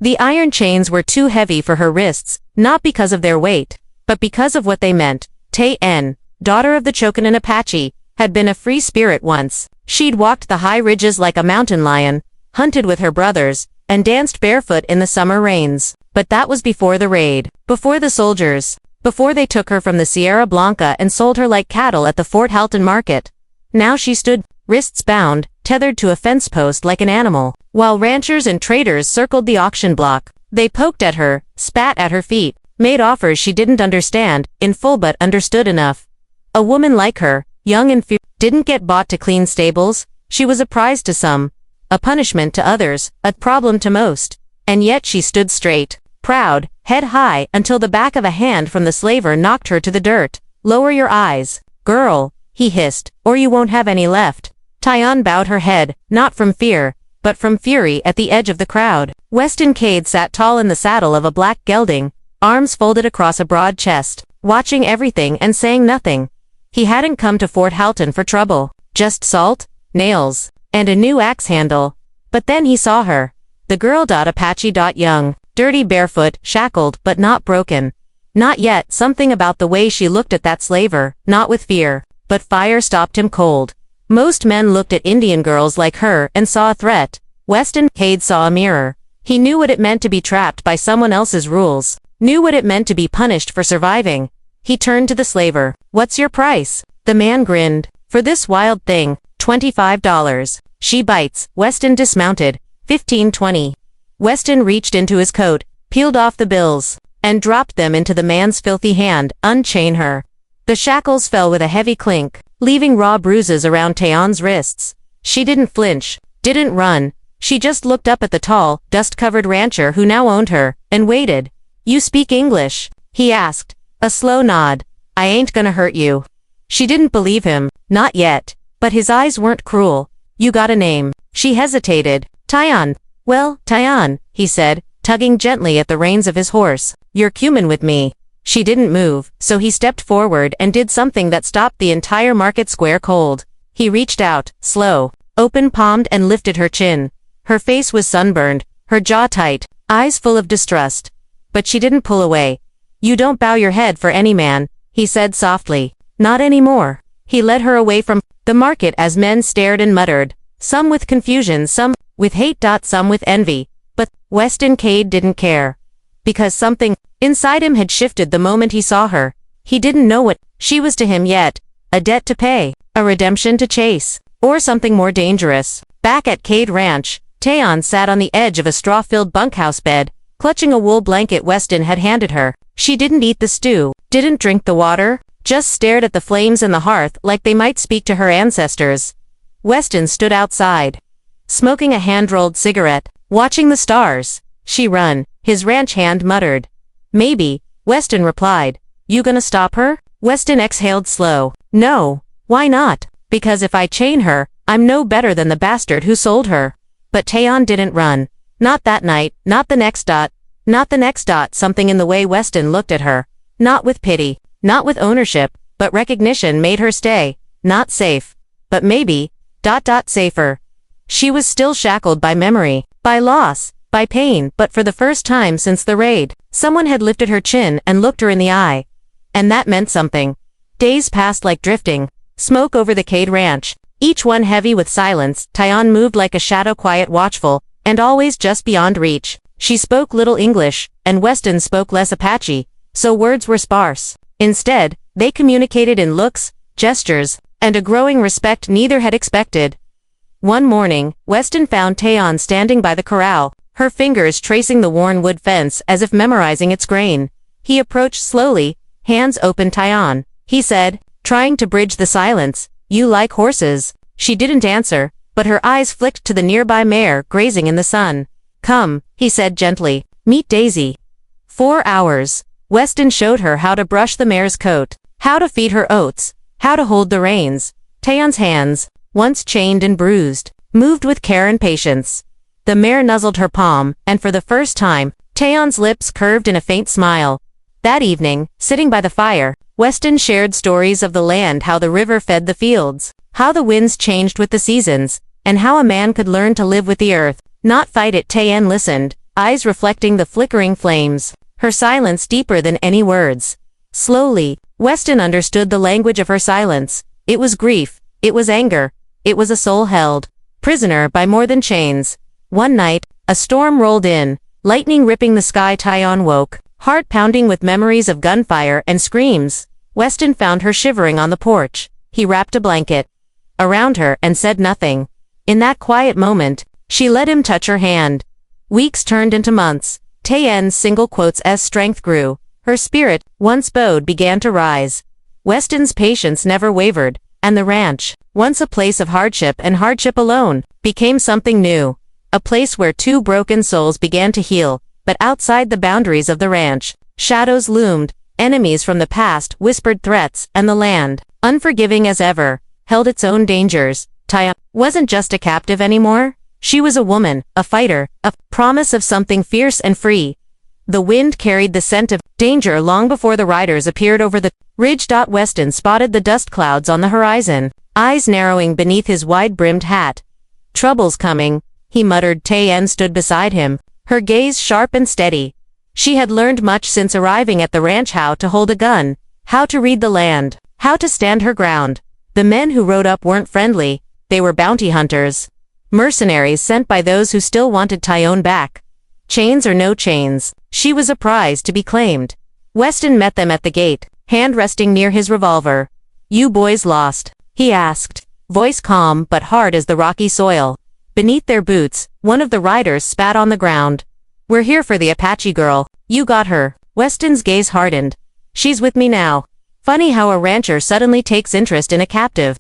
The iron chains were too heavy for her wrists, not because of their weight, but because of what they meant. Tay-En, daughter of the Chokanan Apache, had been a free spirit once. She'd walked the high ridges like a mountain lion, hunted with her brothers, and danced barefoot in the summer rains. But that was before the raid, before the soldiers, before they took her from the Sierra Blanca and sold her like cattle at the Fort Halton market. Now she stood, wrists bound, tethered to a fence post like an animal, while ranchers and traders circled the auction block. They poked at her, spat at her feet, made offers she didn't understand, in full but understood enough. A woman like her, young and fierce, didn't get bought to clean stables. She was a prize to some, a punishment to others, a problem to most. And yet she stood straight, proud, head high, until the back of a hand from the slaver knocked her to the dirt. "Lower your eyes, girl," he hissed, "or you won't have any left." Tay-En bowed her head, not from fear, but from fury at the edge of the crowd. Weston Cade sat tall in the saddle of a black gelding, arms folded across a broad chest, watching everything and saying nothing. He hadn't come to Fort Halton for trouble, just salt, nails, and a new axe handle. But then he saw her. The girl. Apache. Young, dirty, barefoot, shackled, but not broken. Not yet. Something about the way she looked at that slaver, not with fear, but fire, stopped him cold. Most men looked at Indian girls like her and saw a threat. Weston Cade saw a mirror. He knew what it meant to be trapped by someone else's rules, knew what it meant to be punished for surviving. He turned to the slaver. "What's your price?" The man grinned. "For this wild thing, $25. She bites." Weston dismounted. 15-20. Weston reached into his coat, peeled off the bills, and dropped them into the man's filthy hand. "Unchain her." The shackles fell with a heavy clink, leaving raw bruises around Tay-En's wrists. She didn't flinch, didn't run. She just looked up at the tall, dust-covered rancher who now owned her, and waited. "You speak English?" he asked. A slow nod. "I ain't gonna hurt you." She didn't believe him, not yet, but his eyes weren't cruel. "You got a name?" She hesitated. "Tay-En." "Well, Tay-En," he said, tugging gently at the reins of his horse. "You're cumin with me." She didn't move, so he stepped forward and did something that stopped the entire market square cold. He reached out, slow, open-palmed, and lifted her chin. Her face was sunburned, her jaw tight, eyes full of distrust. But she didn't pull away. "You don't bow your head for any man," he said softly. "Not anymore." He led her away from the market as men stared and muttered, some with confusion, some with hate. Some with envy. But Weston Cade didn't care. Because something inside him had shifted the moment he saw her. He didn't know what she was to him yet. A debt to pay, a redemption to chase, or something more dangerous. Back at Cade Ranch, Tay-En sat on the edge of a straw-filled bunkhouse bed, clutching a wool blanket Weston had handed her. She didn't eat the stew, didn't drink the water, just stared at the flames in the hearth like they might speak to her ancestors. Weston stood outside, smoking a hand-rolled cigarette, watching the stars. "She run," his ranch hand muttered. "Maybe," Weston replied. "You gonna stop her?" Weston exhaled slow. "No." "Why not?" "Because if I chain her, I'm no better than the bastard who sold her." But Tay-En didn't run. Not that night, not the next. Not the next. Something in the way Weston looked at her, not with pity, not with ownership, but recognition, made her stay. Not safe, but maybe, safer. She was still shackled by memory, by loss, by pain, but for the first time since the raid, someone had lifted her chin and looked her in the eye. And that meant something. Days passed like drifting smoke over the Cade Ranch, each one heavy with silence. Tay-En moved like a shadow, quiet, watchful, and always just beyond reach. She spoke little English, and Weston spoke less Apache, so words were sparse. Instead, they communicated in looks, gestures, and a growing respect neither had expected. One morning, Weston found Tay-En standing by the corral, her fingers tracing the worn wood fence as if memorizing its grain. He approached slowly, hands open. "Tay-En," he said, trying to bridge the silence, "you like horses?" She didn't answer, but her eyes flicked to the nearby mare grazing in the sun. "Come," he said gently, "meet Daisy." 4 hours. Weston showed her how to brush the mare's coat, how to feed her oats, how to hold the reins. Tay-En's hands, once chained and bruised, moved with care and patience. The mare nuzzled her palm, and for the first time, Tay-En's lips curved in a faint smile. That evening, sitting by the fire, Weston shared stories of the land, how the river fed the fields, how the winds changed with the seasons, and how a man could learn to live with the earth, not fight it. Tay-En listened, eyes reflecting the flickering flames, her silence deeper than any words. Slowly, Weston understood the language of her silence. It was grief, it was anger, it was a soul held prisoner by more than chains. One night, a storm rolled in, lightning ripping the sky. Taeyeon woke, heart pounding with memories of gunfire and screams. Weston found her shivering on the porch. He wrapped a blanket around her and said nothing. In that quiet moment, she let him touch her hand. Weeks turned into months. Taeyeon's single quotes as strength grew. Her spirit, once bowed, began to rise. Weston's patience never wavered, and the ranch, once a place of hardship and hardship alone, became something new. A place where two broken souls began to heal. But outside the boundaries of the ranch, shadows loomed, enemies from the past whispered threats, and the land, unforgiving as ever, held its own dangers. Taeyeon wasn't just a captive anymore. She was a woman, a fighter, a promise of something fierce and free. The wind carried the scent of danger long before the riders appeared over the ridge. Weston spotted the dust clouds on the horizon, eyes narrowing beneath his wide-brimmed hat. "Trouble's coming," he muttered. Taeyeon stood beside him, her gaze sharp and steady. She had learned much since arriving at the ranch: how to hold a gun, how to read the land, how to stand her ground. The men who rode up weren't friendly, they were bounty hunters. Mercenaries sent by those who still wanted Taeyeon back. Chains or no chains, she was a prize to be claimed. Weston met them at the gate, hand resting near his revolver. "You boys lost?" he asked, voice calm but hard as the rocky soil. Beneath their boots, one of the riders spat on the ground. "We're here for the Apache girl. You got her." Weston's gaze hardened. "She's with me now." Funny how a rancher suddenly takes interest in a captive.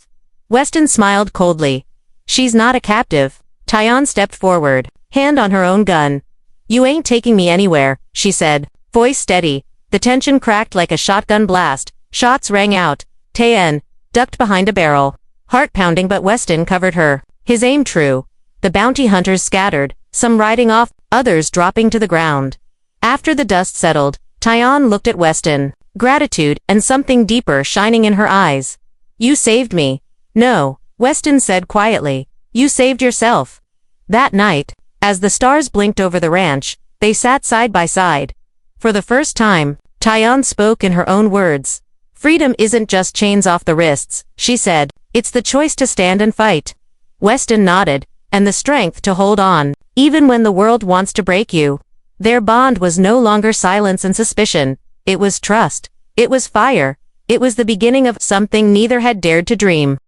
Weston smiled coldly. "She's not a captive." Taeyeon stepped forward, hand on her own gun. "You ain't taking me anywhere," she said, voice steady. The tension cracked like a shotgun blast. Shots rang out. Taeyeon ducked behind a barrel, heart pounding, but Weston covered her, his aim true. The bounty hunters scattered, some riding off, others dropping to the ground. After the dust settled, Taeyeon looked at Weston, gratitude and something deeper shining in her eyes. "You saved me." "No," Weston said quietly. "You saved yourself." That night, as the stars blinked over the ranch, they sat side by side. For the first time, Taeyeon spoke in her own words. "Freedom isn't just chains off the wrists," she said. "It's the choice to stand and fight." Weston nodded, and the strength to hold on, even when the world wants to break you. Their bond was no longer silence and suspicion. It was trust. It was fire. It was the beginning of something neither had dared to dream.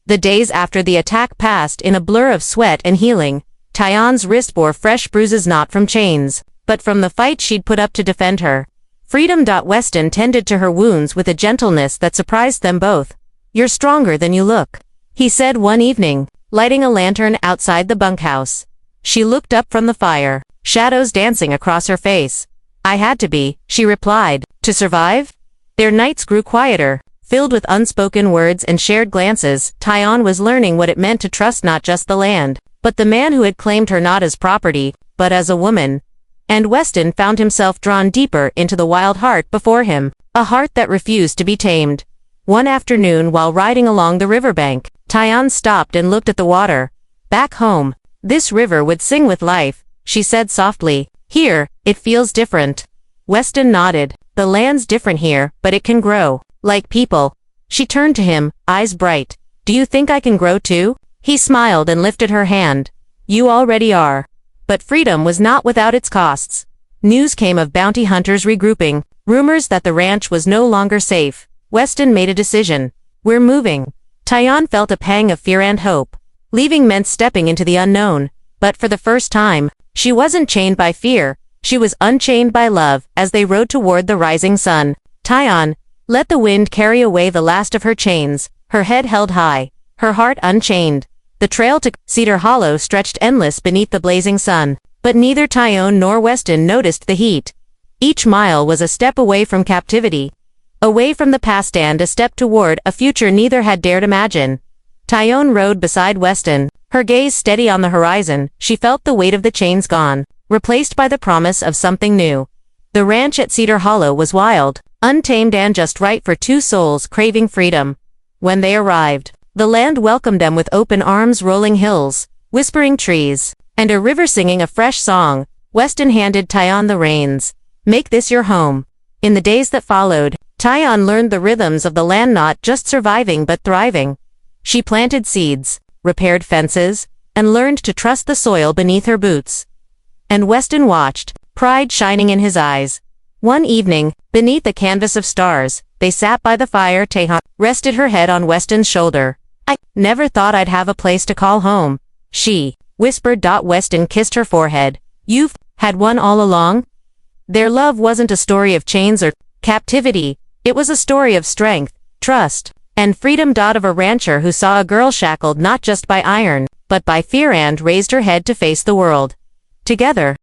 The days after the attack passed in a blur of sweat and healing. Taeyeon's wrist bore fresh bruises not from chains, but from the fight she'd put up to defend her. Freedom. Weston tended to her wounds with a gentleness that surprised them both. "You're stronger than you look," he said one evening, lighting a lantern outside the bunkhouse. She looked up from the fire, shadows dancing across her face. "I had to be," she replied, "to survive." Their nights grew quieter, filled with unspoken words and shared glances. Taeyeon was learning what it meant to trust not just the land, but the man who had claimed her not as property, but as a woman. And Weston found himself drawn deeper into the wild heart before him, a heart that refused to be tamed. One afternoon while riding along the riverbank, Taeyeon stopped and looked at the water. "Back home, this river would sing with life," she said softly. "Here, it feels different." Weston nodded. "The land's different here, but it can grow, like people." She turned to him, eyes bright. "Do you think I can grow too?" He smiled and lifted her hand. "You already are." But freedom was not without its costs. News came of bounty hunters regrouping, rumors that the ranch was no longer safe. Weston made a decision. "We're moving." Taeyeon felt a pang of fear and hope. Leaving meant stepping into the unknown. But for the first time, she wasn't chained by fear. She was unchained by love. As they rode toward the rising sun, Taeyeon let the wind carry away the last of her chains, her head held high, her heart unchained. The trail to Cedar Hollow stretched endless beneath the blazing sun, but neither Taeyeon nor Weston noticed the heat. Each mile was a step away from captivity, away from the past, and a step toward a future neither had dared imagine. Taeyeon rode beside Weston, her gaze steady on the horizon. She felt the weight of the chains gone, replaced by the promise of something new. The ranch at Cedar Hollow was wild, untamed, and just right for two souls craving freedom. When they arrived, the land welcomed them with open arms, rolling hills, whispering trees, and a river singing a fresh song. Weston handed Tyon the reins. Make this your home. In the days that followed, Tyon learned the rhythms of the land, not just surviving but thriving. She planted seeds, repaired fences, and learned to trust the soil beneath her boots. And Weston watched, pride shining in his eyes. One evening, beneath a canvas of stars, they sat by the fire. Tyon rested her head on Weston's shoulder. I never thought I'd have a place to call home, she whispered. Weston kissed her forehead. You've had one all along? Their love wasn't a story of chains or captivity. It was a story of strength, trust, and freedom. Of a rancher who saw a girl shackled not just by iron, but by fear, and raised her head to face the world. Together,